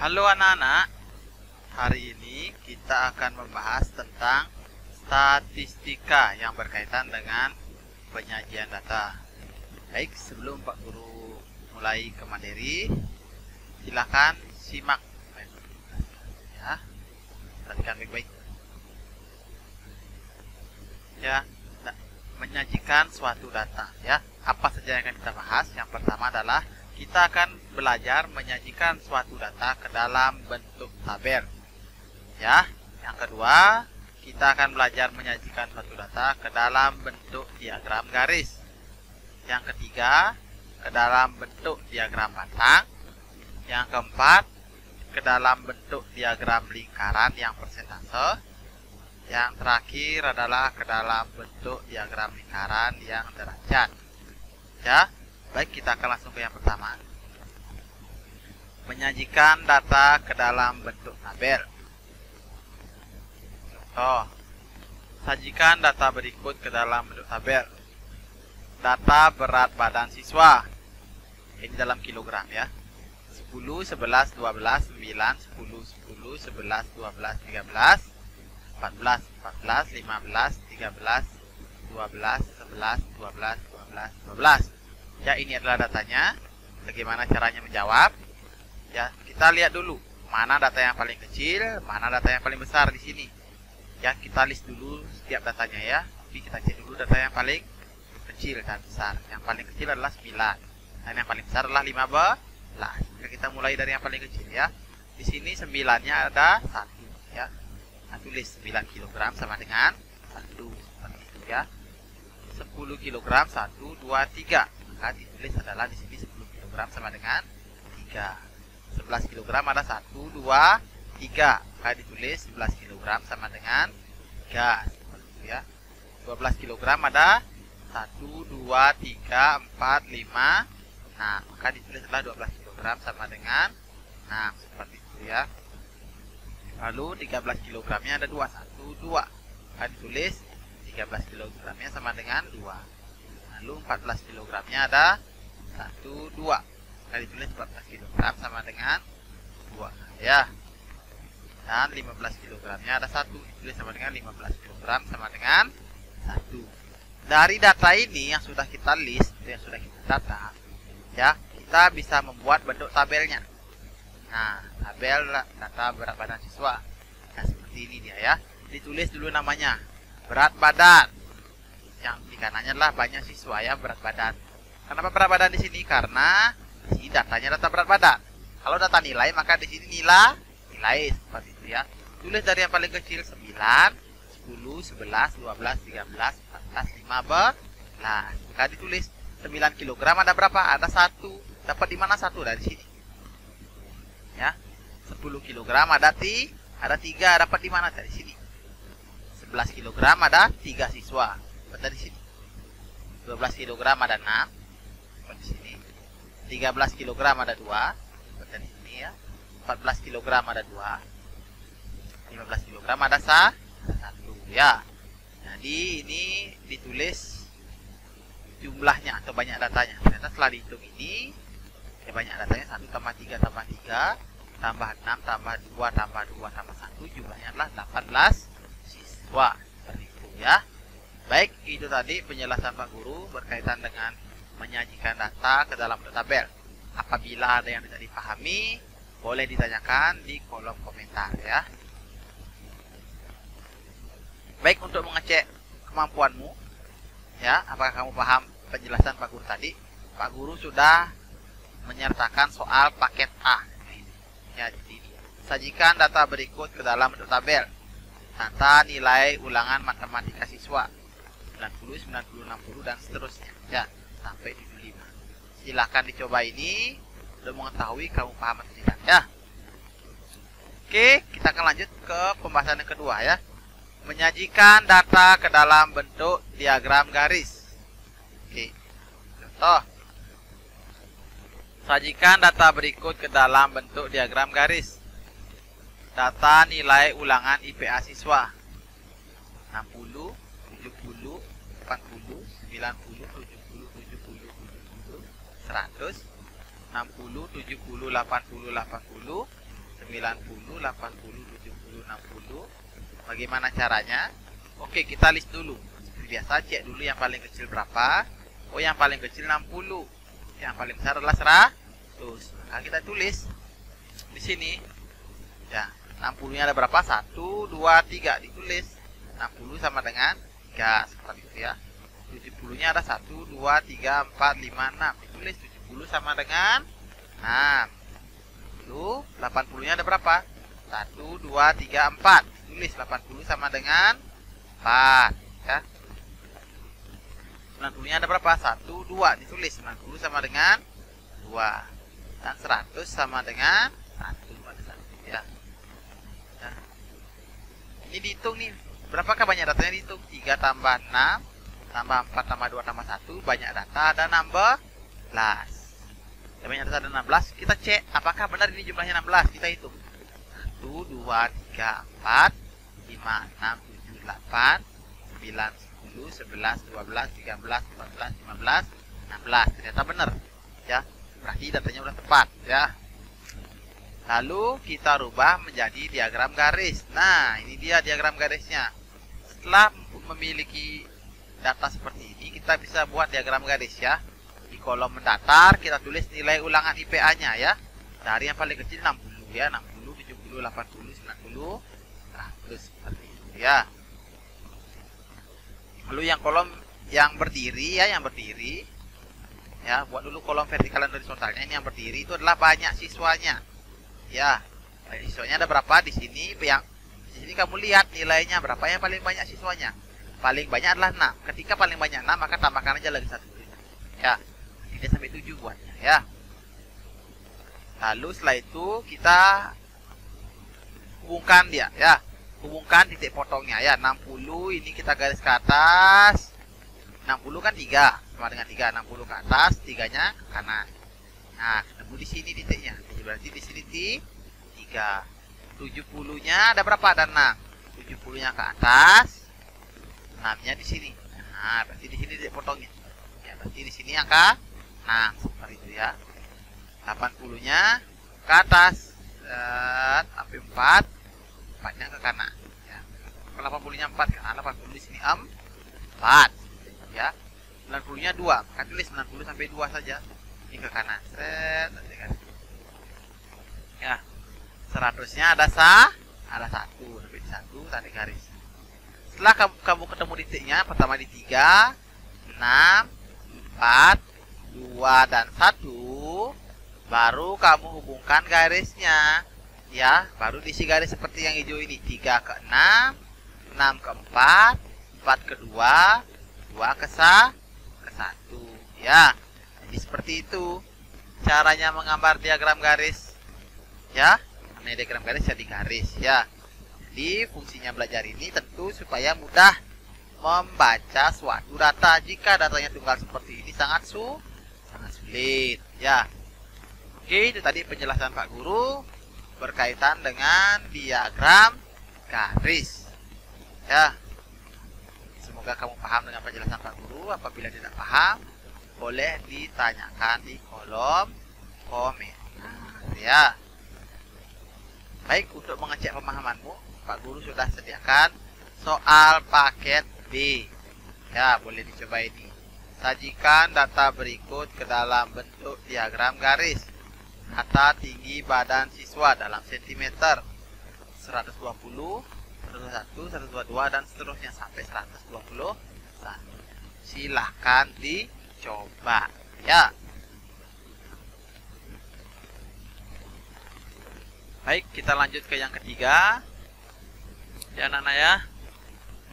Halo anak-anak, hari ini kita akan membahas tentang statistika yang berkaitan dengan penyajian data. Baik, sebelum Pak Guru mulai ke materi, silakan simak ya, perhatikan baik-baik. Ya, menyajikan suatu data ya. Apa saja yang akan kita bahas? Yang pertama adalah kita akan belajar menyajikan suatu data ke dalam bentuk tabel. Ya, yang kedua, kita akan belajar menyajikan suatu data ke dalam bentuk diagram garis. Yang ketiga, ke dalam bentuk diagram batang. Yang keempat, ke dalam bentuk diagram lingkaran yang persentase. Yang terakhir adalah ke dalam bentuk diagram lingkaran yang derajat. Ya, baik, kita akan langsung ke yang pertama. Menyajikan data ke dalam bentuk tabel. Contoh, sajikan data berikut ke dalam bentuk tabel. Data berat badan siswa. Ini dalam kilogram ya. 10, 11, 12, 9, 10, 10, 11, 12, 13, 14, 14, 15, 13, 12, 11, 12, 12, 12. Ya, ini adalah datanya. Bagaimana caranya menjawab? Ya, kita lihat dulu mana data yang paling kecil, mana data yang paling besar di sini. Ya, kita list dulu setiap datanya ya. Tapi kita cek dulu data yang paling kecil dan besar. Yang paling kecil adalah 9 dan yang paling besar adalah 15. Maka kita mulai dari yang paling kecil ya. Di sini 9-nya ada 1 ya. Nah, tulis 9 kg sama dengan 1 seperti itu ya. 10 kg 1, 2, 3. Maka ditulis adalah di sini 10 kg sama dengan 3. 11 kg ada 1, 2, 3. Maka ditulis 11 kg sama dengan 3 seperti itu ya. 12 kg ada 1, 2, 3, 4, 5. Nah, maka ditulis adalah 12 kg sama dengan 6 seperti itu ya. Lalu 13 kg-nya ada 2, 1, 2. Maka ditulis 13 kg-nya sama dengan 2. Lalu 14 kg-nya ada 1, 2. Maka ditulis 14 kg sama dengan 2 ya. Dan 15 kg-nya ada 1. Ditulis sama dengan 15 kg sama dengan 1. Dari data ini yang sudah kita list, yang sudah kita data ya, kita bisa membuat bentuk tabelnya. Nah, tabel data berat badan siswa. Nah, seperti ini dia ya. Ditulis dulu namanya. Berat badan. Yang di kanannya adalah banyak siswa ya, berat badan. Kenapa berat badan di sini? Karena di sini datanya data berat badan. Kalau data nilai, maka di sini nilai seperti itu ya. Tulis dari yang paling kecil 9, 10, 11, 12, 13, 14, 15. Nah, maka ditulis 9 kg ada berapa? Ada 1. Dapat di mana 1? Dari sini. Ya. 10 kg ada 3, dapat di mana? Dari sini. 11 kg ada 3 siswa, dapat dari sini. 12 kg ada 6, dapat di sini. 13 kg ada 2, dapat dari sini ya. 14 kg ada 2. 15 kg ada 1 ya. Jadi ini ditulis jumlahnya atau banyak datanya. Ternyata setelah dihitung ini ya, banyak datanya 1 tambah 3 tambah 3 tambah 6 tambah 2 tambah 2 tambah 1, jumlahnya adalah 18 siswa. Seperti itu ya. Baik, itu tadi penjelasan Pak Guru berkaitan dengan menyajikan data ke dalam tabel. Apabila ada yang tidak dipahami, boleh ditanyakan di kolom komentar ya. Baik, untuk mengecek kemampuanmu ya, apakah kamu paham penjelasan Pak Guru tadi? Pak Guru sudah menyertakan soal paket A. Ya, jadi sajikan data berikut ke dalam bentuk tabel. Tata nilai ulangan matematika siswa 90, 90, 60 dan seterusnya ya, sampai 75. Silahkan dicoba ini untuk mengetahui kamu paham atau tidak ya. Oke, kita akan lanjut ke pembahasan yang kedua ya. Menyajikan data ke dalam bentuk diagram garis. Oke. Contoh. Sajikan data berikut ke dalam bentuk diagram garis. Data nilai ulangan IPA siswa 60, 70, 40, 90, 70, 70, 70, 100, 60, 70, 80, 80, 90, 80, 70, 60. Bagaimana caranya? Oke, kita list dulu. Seperti biasa, cek dulu yang paling kecil berapa. Oh, yang paling kecil 60. Yang paling besar adalah 100. Maka kita tulis di sini. Ya, 60-nya ada berapa? 1, 2, 3. Ditulis. 60 sama dengan 3. Seperti itu ya. 70-nya ada 1, 2, 3, 4, 5, 6. Ditulis 70 sama dengan 6. Lalu 80-nya ada berapa? 1, 2, 3, 4. Tulis 80 sama dengan 4 ya. 90-nya ada berapa? 1, 2. Ditulis 90 sama dengan 2. Dan 100 sama dengan 1 pada saat itu ya. Nah, ini dihitung nih. Berapakah banyak datanya dihitung? 3 tambah 6 tambah 4 tambah 2 tambah 1. Banyak data ada 16. Ya, banyak data ada 16. Kita cek apakah benar ini jumlahnya 16. Kita hitung 1, 2, 3, 4, 5, 6, 7, 8, 9, 10, 11, 12, 13, 14, 15, 16. Ternyata benar ya. Berarti datanya udah tepat ya. Lalu kita rubah menjadi diagram garis. Nah, ini dia diagram garisnya. Setelah memiliki data seperti ini, kita bisa buat diagram garis ya. Di kolom mendatar kita tulis nilai ulangan IPA-nya ya. Dari yang paling kecil 60 ya, 60, 70, 80, 90, 100 seperti itu ya. Lalu yang kolom yang berdiri ya, ya, buat dulu kolom vertikal dan horizontalnya. Ini yang berdiri itu adalah banyak siswanya. Ya. Siswanya ada berapa di sini? Yang di sini kamu lihat nilainya berapa yang paling banyak siswanya. Paling banyak adalah 6. Ketika paling banyak 6, maka tambahkan aja lagi 1. Ya. Ini sampai 7 buatnya ya. Lalu setelah itu kita hubungkan dia ya. Hubungkan titik potongnya ya. 60 ini kita garis ke atas. 60 kan 3 sama dengan 3. 60 ke atas, 3-nya ke kanan. Nah, ketemu di sini titiknya. Jadi berarti di sini 3. 70-nya ada berapa? Ada 6. 70-nya ke atas. 6-nya di sini. Nah, berarti di sini titik potongnya. Ya, berarti di sini angka 6 seperti itu ya. 80-nya ke atas. Sampai 4. 4-nya ke kanan. Ya. 80-nya 4 karena 80 di sini 4. Ya. 90-nya 2. Maka tulis 90 sampai 2 saja. Ini ke kanan. Ya. 100-nya ada 1 sampai 1 tarik garis. Setelah kamu ketemu titiknya, pertama di 3, 6, 4, 2 dan 1, baru kamu hubungkan garisnya. Ya, baru diisi garis seperti yang hijau ini. 3 ke 6, 6 ke 4, 4 ke 2, 2 ke 1. Ya, jadi seperti itu caranya menggambar diagram garis. Ya, namanya diagram garis jadi garis ya. Jadi fungsinya belajar ini tentu supaya mudah membaca suatu data. Jika datanya tunggal seperti ini sangat sulit ya. Oke, itu tadi penjelasan Pak Guru berkaitan dengan diagram garis ya. Semoga kamu paham dengan penjelasan Pak Guru. Apabila tidak paham, boleh ditanyakan di kolom komentar ya. Baik, untuk mengecek pemahamanmu, Pak Guru sudah sediakan soal paket B. Ya, boleh dicoba ini. Sajikan data berikut ke dalam bentuk diagram garis. Data tinggi badan siswa dalam sentimeter 120, 121, 122 dan seterusnya sampai 121. Silahkan dicoba ya. Baik, kita lanjut ke yang ketiga. Ya anak-anak ya,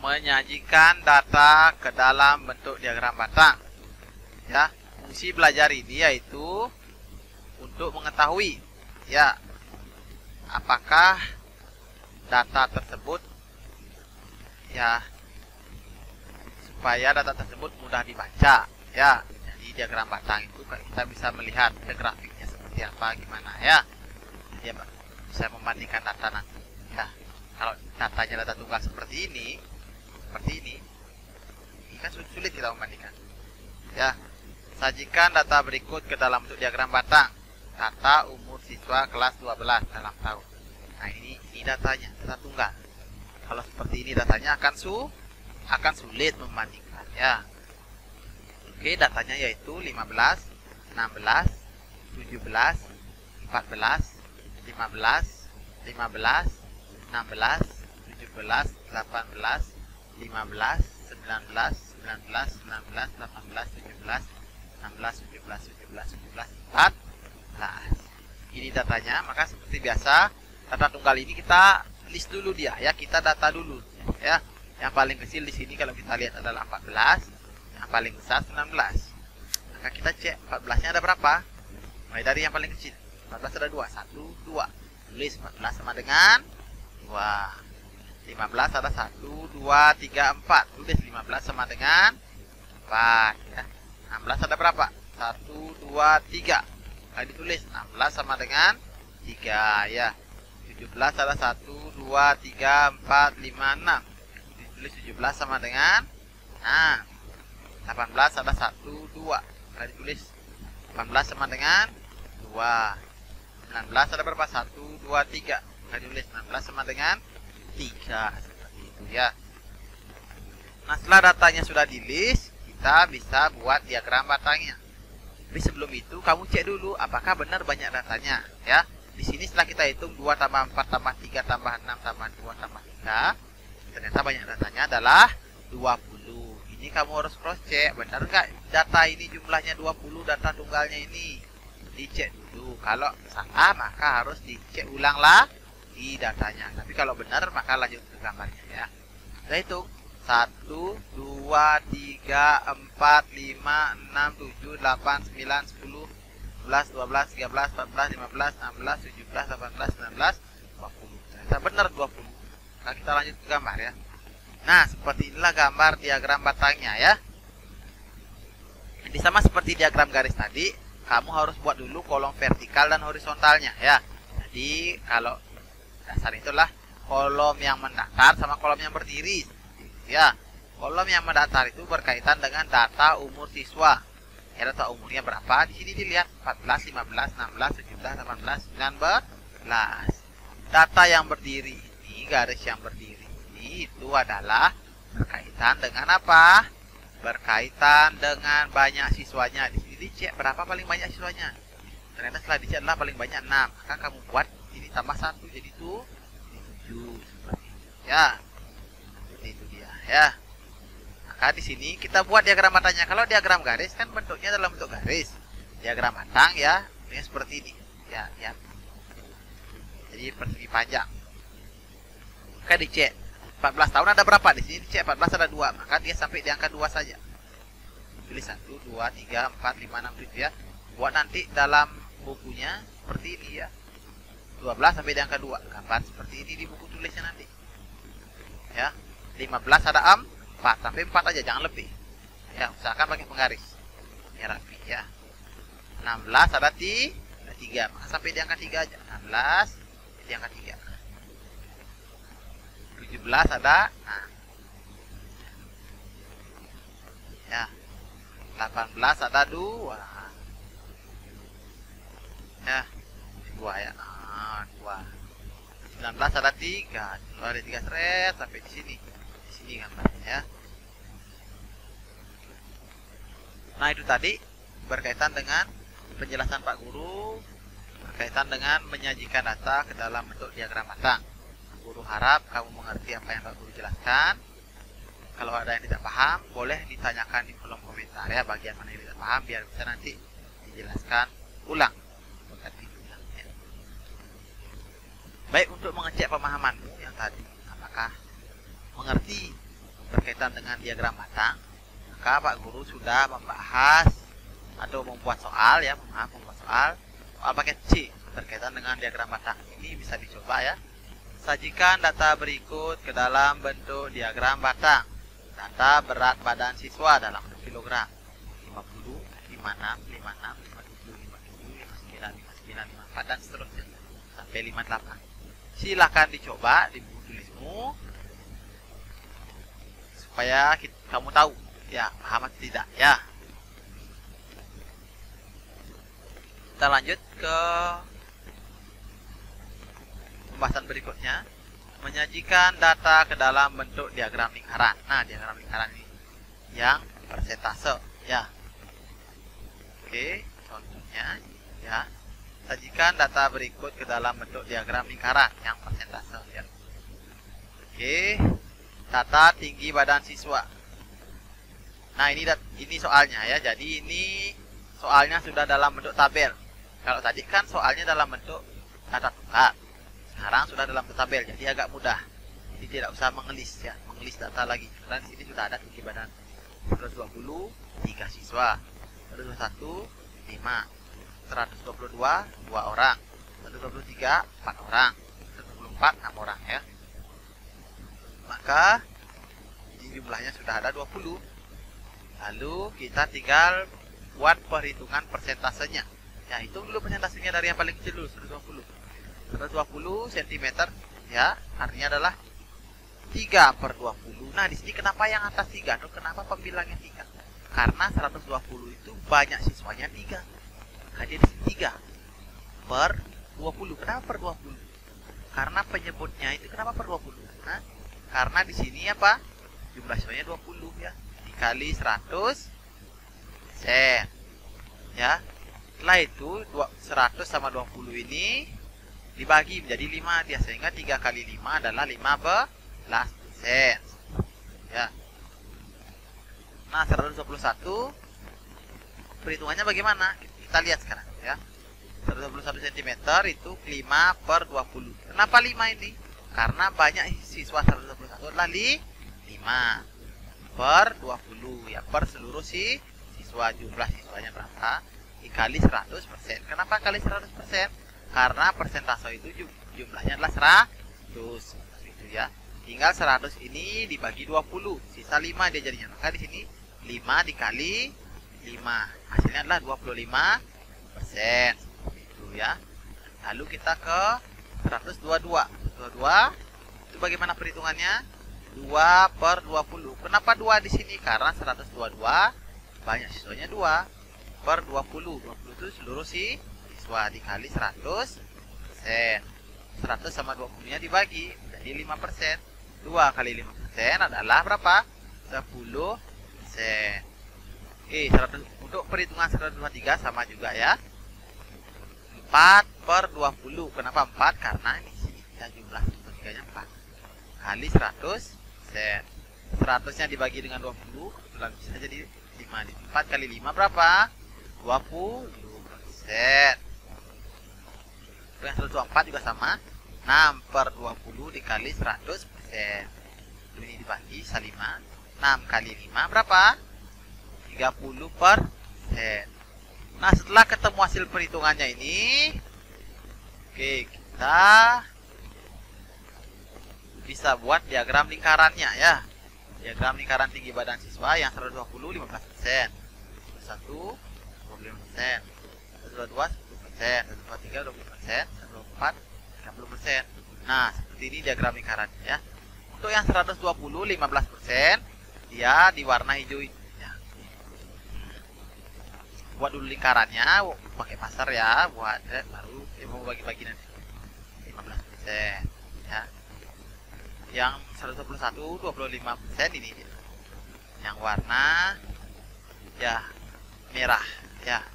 menyajikan data ke dalam bentuk diagram batang. Ya, fungsi belajar ini yaitu untuk mengetahui ya apakah data tersebut ya, supaya data tersebut mudah dibaca ya. Jadi diagram batang itu kita bisa melihat grafiknya seperti apa, gimana ya. Jadi bisa membandingkan data nanti ya. Kalau datanya data tunggal seperti ini kan sulit kita membandingkan ya. Sajikan data berikut ke dalam bentuk diagram batang. Data umur siswa kelas 12 dalam tahun. Nah, ini datanya, data tunggal. Kalau seperti ini datanya akan sulit membandingkan ya. Oke, datanya yaitu 15, 16, 17, 14, 15, 15, 16, 17, 18, 15, 19, 19, 19, 18, 17, 16, 17, 17, 17, 14. Ini datanya, maka seperti biasa data tunggal ini kita list dulu dia ya, kita data dulu ya. Yang paling kecil di sini kalau kita lihat adalah 14, yang paling besar 19. Maka kita cek 14-nya ada berapa? Mulai dari yang paling kecil. 14 ada 2, 1, 2. Tulis 14 sama dengan 2. 15 ada 1, 2, 3, 4. Tulis 15 sama dengan 4 ya. 16 ada berapa? 1, 2, 3. Nah, ditulis 16 sama dengan 3 ya. 17 ada 1, 2, 3, 4, 5, 6. Ditulis 17 sama dengan 6. 18 ada 1, 2. Nah, ditulis 18 sama dengan 2. 19 ada berapa? 1, 2, 3. Nah, ditulis 19 sama dengan 3. Seperti itu ya. Nah, setelah datanya sudah di list, kita bisa buat diagram batangnya. Tapi sebelum itu kamu cek dulu apakah benar banyak datanya ya. Di sini setelah kita hitung 2 tambah 4 tambah 3 tambah 6 tambah 2 tambah 3, ternyata banyak datanya adalah 20. Ini kamu harus cross check, benar nggak data ini jumlahnya 20 data tunggalnya ini. Dicek dulu. Kalau salah maka harus dicek ulang lah di datanya. Tapi kalau benar maka lanjut ke gambarnya ya. Kita hitung 1, 2, 3, 4, 5, 6, 7, 8, 9, 10, 11, 12, 13, 14, 15, 16, 17, 18, 19, 20. Ternyata benar 20. Nah, kita lanjut ke gambar ya. Nah, seperti inilah gambar diagram batangnya ya. Ini sama seperti diagram garis tadi, kamu harus buat dulu kolom vertikal dan horizontalnya ya. Jadi kalau dasar itulah kolom yang mendatar sama kolom yang berdiri ya. Kolom yang mendatar itu berkaitan dengan data umur siswa. Ya, data umurnya berapa? Di sini dilihat 14, 15, 16, 17, 18, 19. Data yang berdiri ini, garis yang berdiri ini itu adalah berkaitan dengan apa? Berkaitan dengan banyak siswanya. Di sini dicek berapa paling banyak siswanya. Ternyata setelah dicek adalah paling banyak 6. Maka kamu buat ini tambah 1 jadi 7 seperti itu ya. Seperti itu dia ya. Maka di sini kita buat diagram batangnya. Kalau diagram garis kan bentuknya dalam bentuk garis. Diagram batang ya, ini seperti ini. Ya, ya. Jadi persegi panjang. Maka dicek 14 tahun ada berapa? Di sini dicek 14 ada 2. Maka dia sampai di angka 2 saja. Pilih 1, 2, 3, 4, 5, 6, 7 ya. Buat nanti dalam bukunya seperti ini ya. 12 sampai di angka 2. Gambar seperti ini di buku tulisnya nanti. Ya. 15 ada 4 sampai 4 aja, jangan lebih. Ya, usahakan pakai penggaris. Ya, rapi ya. 16 ada 3, maka sampai di angka 3 aja. 16 di angka 3. 17 ada ya. 18 ada 2. Ya. 2 ya. 2. 19 ada 3. Kalau ada 3 seret sampai di sini. Di sini gambarnya ya. Nah, itu tadi berkaitan dengan penjelasan Pak Guru berkaitan dengan menyajikan data ke dalam bentuk diagram batang. Guru harap kamu mengerti apa yang Pak Guru jelaskan. Kalau ada yang tidak paham, boleh ditanyakan di kolom komentar ya, bagian mana yang tidak paham biar bisa nanti dijelaskan ulang. Ya. Baik, untuk mengecek pemahamanmu yang tadi, apakah mengerti berkaitan dengan diagram batang, maka Pak Guru sudah membahas atau membuat soal ya, membuat soal paket C berkaitan dengan diagram batang. Ini bisa dicoba ya. Sajikan data berikut ke dalam bentuk diagram batang. Data berat badan siswa dalam kilogram. 50, 56, 56, 57, 57, 59, 59, 54 dan seterusnya sampai 58. Silakan dicoba di buku tulismu supaya kamu tahu ya paham atau tidak ya. Kita lanjut ke pembahasan berikutnya, menyajikan data ke dalam bentuk diagram lingkaran. Nah, diagram lingkaran ini yang persentase ya. Oke, contohnya ya. Sajikan data berikut ke dalam bentuk diagram lingkaran yang persentase ya. Oke, data tinggi badan siswa. Nah, ini soalnya ya. Jadi ini soalnya sudah dalam bentuk tabel. Kalau tadi kan soalnya dalam bentuk data tunggal. Sekarang sudah dalam bentuk tabel, jadi agak mudah. Jadi tidak usah mengelis ya, mengelis data lagi. Karena di sini sudah ada tinggi badan 120 3 siswa, 121 5, 122 2 orang, 123 4 orang, 124 6 orang ya. Maka jumlahnya sudah ada 20. Lalu kita tinggal buat perhitungan persentasenya. Ya, hitung dulu persentasenya dari yang paling kecil dulu, 120. 120 cm ya, artinya adalah 3/20. Nah, di sini kenapa yang atas 3? Atau kenapa pembilangnya 3? Karena 120 itu banyak siswanya 3. Maka dia di sini 3/20. Kenapa per 20? Karena penyebutnya itu kenapa per 20? Nah, karena di sini apa? Jumlah siswanya 20 ya. Dikali 100 persen. Ya. Setelah itu 100 sama 20 ini dibagi menjadi 5 dia, sehingga 3 kali 5 adalah 15%. Ya. Nah, 121 perhitungannya bagaimana? Kita lihat sekarang ya. 121 cm itu 5/20. Kenapa 5 ini? Karena banyak siswa 121 adalah 5/20 ya, per seluruh siswa. Jumlah siswanya berapa? Dikali 100%. Kenapa kali 100%? Karena persentase itu jumlahnya adalah 100. Itu ya. Tinggal 100 ini dibagi 20, sisa 5 dia jadinya. Maka di sini 5 dikali 5. Hasilnya adalah 25%. Itu ya. Lalu kita ke 122. 122 itu bagaimana perhitungannya? 2/20. Kenapa 2 di sini? Karena 122 banyak siswanya 2/20. 20 itu seluruh siswa dikali 100%. 100 sama 20-nya dibagi jadi 5%. 2 kali 5% adalah berapa? 10%. Oke, 100, untuk perhitungan 123 sama juga ya. 4/20. Kenapa 4? Karena ini sini ya, jumlah 123-nya 4 kali 100%. 100-nya dibagi dengan 20 bisa jadi 5. 4 kali 5 berapa? 20%. Yang 124 juga sama. 6/20 dikali 100%. Ini dibagi sisa 5. 6 kali 5 berapa? 30%. Nah, setelah ketemu hasil perhitungannya ini, oke, kita bisa buat diagram lingkarannya ya. Diagram lingkaran tinggi badan siswa yang 120 15%, 1 25%, 122 10%, 123 20%, 124 30%. Nah, seperti ini diagram lingkarannya ya. Untuk yang 120 15%, dia di warna hijau ya. Buat dulu lingkarannya pakai pasar ya, buat baru mau bagi-bagi nanti 15% ya. Yang 121 25% ini dia. Yang warna ya merah ya.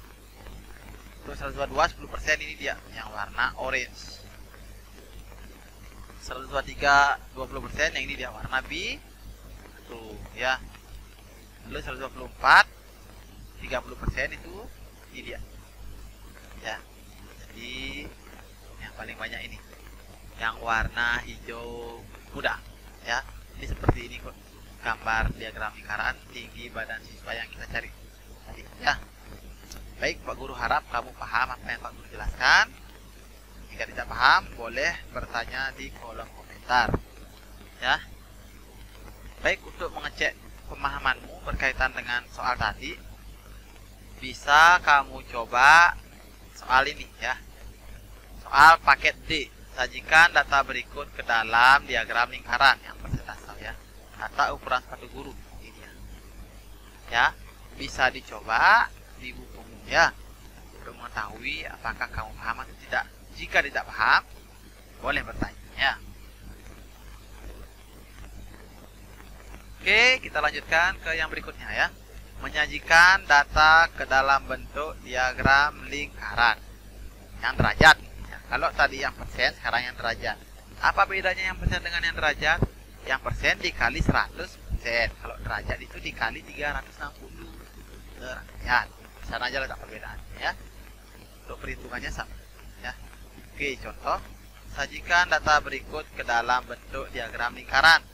Terus 122 10% ini dia yang warna orange. 123 20% yang ini dia warna biru ya. Lalu 124 30% itu ini dia ya. Jadi yang paling banyak ini yang warna hijau muda ya. Ini seperti ini kok gambar diagram lingkaran tinggi badan siswa yang kita cari tadi ya. Baik, Pak Guru, harap kamu paham apa yang Pak Guru jelaskan. Jika tidak paham, boleh bertanya di kolom komentar ya. Baik, untuk mengecek pemahamanmu berkaitan dengan soal tadi, bisa kamu coba soal ini ya. Soal paket D. Sajikan data berikut ke dalam diagram lingkaran yang persentase ya. Data ukuran sepatu guru ini ya. Bisa dicoba di bukumu ya, untuk mengetahui apakah kamu paham atau tidak. Jika tidak paham, boleh bertanya ya. Oke, kita lanjutkan ke yang berikutnya ya. Menyajikan data ke dalam bentuk diagram lingkaran yang derajat ya. Kalau tadi yang persen, sekarang yang derajat. Apa bedanya yang persen dengan yang derajat? Yang persen dikali 100%. Kalau derajat itu dikali 360 derajat. Sana aja letak perbedaannya ya. Untuk perhitungannya sama ya. Oke, contoh. Sajikan data berikut ke dalam bentuk diagram lingkaran.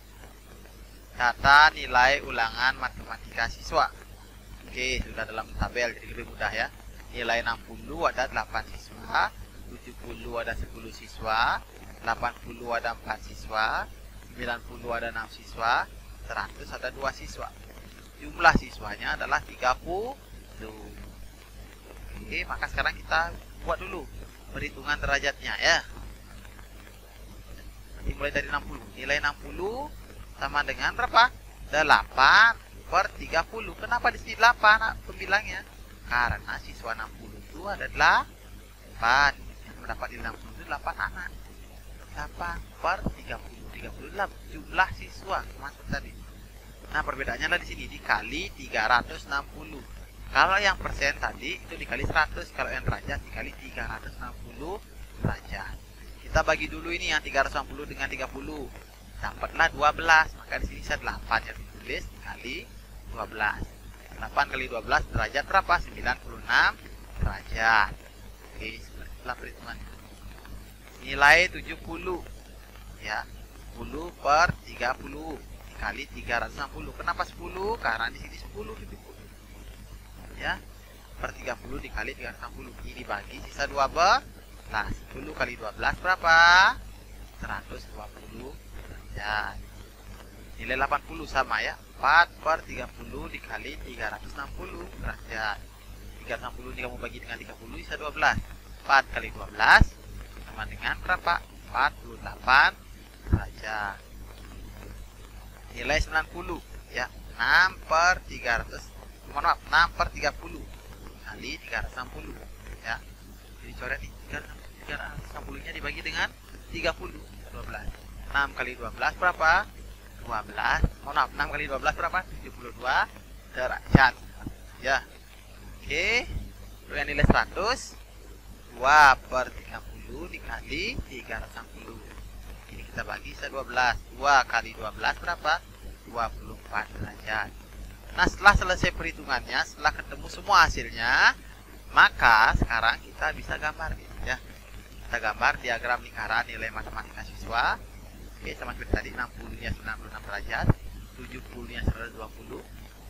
Data nilai ulangan matematika siswa. Oke, sudah dalam tabel jadi lebih mudah ya. Nilai 60 ada 8 siswa, 70 ada 10 siswa, 80 ada 4 siswa, 90 ada 6 siswa, 100 ada 2 siswa. Jumlah siswanya adalah 30. Oke, maka sekarang kita buat dulu perhitungan derajatnya ya. Dimulai dari 60. Nilai 60 sama dengan berapa? 8/30. Kenapa di sini 8 pembilangnya? Karena siswa 60 itu ada 8. Yang mendapat nilai 60 itu 8 anak. 8/30. 30 adalah jumlah siswa masuk tadi. Nah, perbedaannya adalah di sini dikali 360. Kalau yang persen tadi itu dikali 100, kalau yang derajat dikali 360 derajat. Kita bagi dulu ini yang 360 dengan 30. Dapatlah 12, maka di sini saya 8 yang ditulis dikali 12. 8 kali 12 derajat berapa? 96 derajat. Oke, sepertilah perhitungannya. Nilai 70 ya, 10/30 dikali 360. Kenapa 10? Karena di sini 10 ya, per 30 dikali 360. Ini dibagi sisa 12. Nah, 10 kali 12 berapa? 120 derajat. Nilai 80 sama ya, 4/30 dikali 360 derajat. 360 ini kamu bagi dengan 30 sisa 12. 4 kali 12 sama dengan berapa? 48 derajat. Nilai 90 ya, 6/300. Mohon maaf, 6/30 kali 360 ya. Jadi coret nih, 360 nya dibagi dengan 30, 12. 6 kali 12 berapa? 12. Mohon maaf, 6 kali 12 berapa? 72 derajat ya. Oke, untuk yang nilai 100, 2/30 dikali 360. Ini kita bagi sisa 12. 2 kali 12 berapa? 24 derajat. Nah, setelah selesai perhitungannya, setelah ketemu semua hasilnya, maka sekarang kita bisa gambar ya. Kita gambar diagram lingkaran nilai matematika siswa. Oke, sama seperti tadi, 60-nya 96 derajat, 70-nya 120,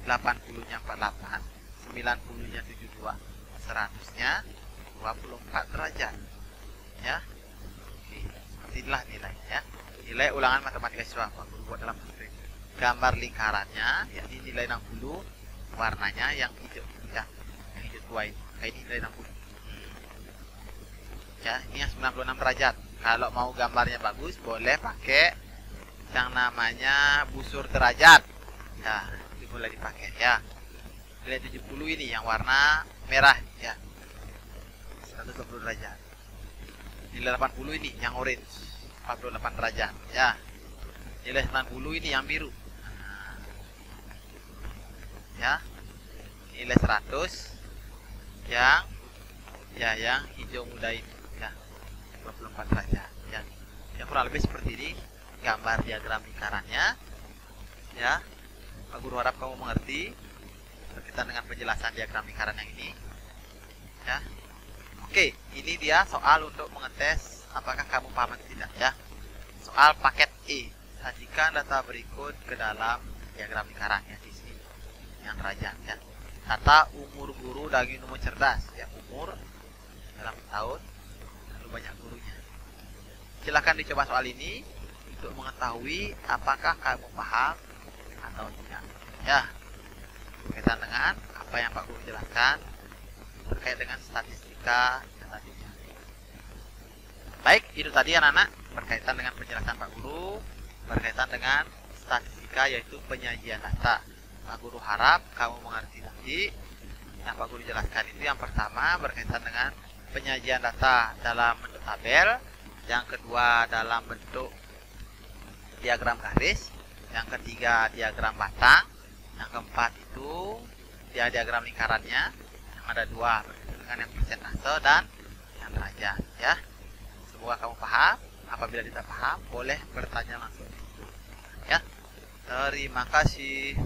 80-nya 48, 90-nya 72, 100-nya 24 derajat ya. Oke, inilah nilainya ya. Nilai ulangan matematika siswa buat dalam gambar lingkarannya, yakni nilai 60, warnanya yang hijau ya, yang hijau tua ini. Kayak ini nilai 60 ya. Ini yang 96 derajat. Kalau mau gambarnya bagus, boleh pakai yang namanya busur derajat ya, itu boleh dipakai ya. Nilai 70 ini yang warna merah ya, 120 derajat. Nilai 80 ini yang orange, 48 derajat ya. Nilai 90 ini yang biru ya. Nilai 100 yang hijau muda ini ya, 24 derajat ya. Ya, kurang lebih seperti ini gambar diagram lingkarannya ya. Pak Guru harap kamu mengerti berkaitan dengan penjelasan diagram lingkaran yang ini ya. Oke, ini dia soal untuk mengetes apakah kamu paham atau tidak ya. Soal paket E. Sajikan data berikut ke dalam diagram lingkaran ya, di sini yang derajat ya. Data umur guru dan umur cerdas ya, umur dalam tahun, lalu banyak gurunya. Silahkan dicoba soal ini untuk mengetahui apakah kamu paham atau tidak ya, berkaitan dengan apa yang Pak Guru jelaskan terkait dengan statistika yang tadinya. Baik, itu tadi anak-anak berkaitan dengan penjelasan Pak Guru berkaitan dengan statistika, yaitu penyajian data. Pak Guru harap kamu mengerti tadi yang Pak Guru jelaskan itu. Yang pertama berkaitan dengan penyajian data dalam bentuk tabel, yang kedua dalam bentuk diagram garis, yang ketiga diagram batang, yang keempat itu diagram lingkarannya yang ada dua dengan yang persentase dan yang derajat ya. Semoga kamu paham. Apabila tidak paham boleh bertanya langsung ya. Terima kasih.